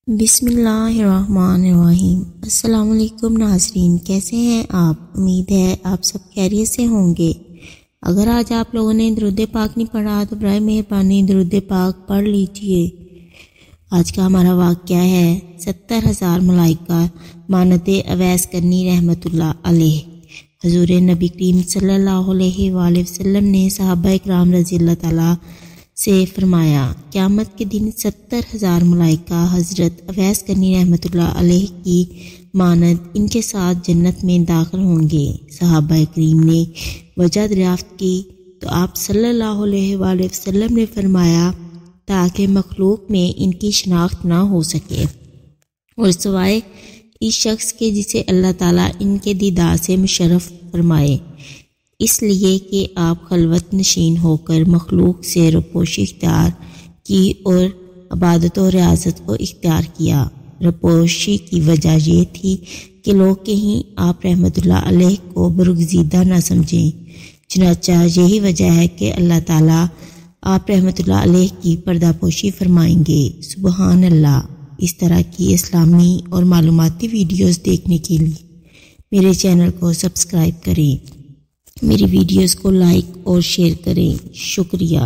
بسم اللہ الرحمن الرحیم۔ السلام علیکم ناظرین، کیسے ہیں آپ؟ امید ہے آپ سب خیریت سے ہوں گے۔ اگر آج آپ لوگوں نے درود پاک نہیں پڑھا تو برائے مہربانی درود پاک پڑھ لیجئے۔ آج کا ہمارا واقعہ ہے 70,000 ملائکہ مانت اویس کرنی رحمۃ اللہ علیہ۔ حضور نبی کریم صلی اللہ علیہ وآلہ وسلم نے صحابہ اکرام رضی اللہ تعالیٰ سے فرمایا، قیامت کے دن 70,000 ملائکہ حضرت اویس کرنی رحمۃ اللہ علیہ کی مانند ان کے ساتھ جنت میں داخل ہوں گے۔ صحابہ کریم نے وجہ دریافت کی تو آپ صلی اللہ علیہ وآلہ وسلم نے فرمایا تاکہ مخلوق میں ان کی شناخت نہ ہو سکے اور سوائے اس شخص کے جسے اللہ تعالیٰ ان کے دیدار سے مشرف فرمائے، اس لیے کہ آپ خلوت نشین ہو کر مخلوق سے رپوشی اختیار کی اور عبادت و ریاضت کو اختیار کیا۔ رپوشی کی وجہ یہ تھی کہ لوگ کہیں آپ رحمۃ اللہ علیہ کو برگزیدہ نہ سمجھیں، چنانچہ یہی وجہ ہے کہ اللہ تعالیٰ آپ رحمۃ اللہ علیہ کی پردہ پوشی فرمائیں گے۔ سبحان اللہ۔ اس طرح کی اسلامی اور معلوماتی ویڈیوز دیکھنے کے لیے میرے چینل کو سبسکرائب کریں، میری ویڈیوز کو لائک اور شیئر کریں۔ شکریہ۔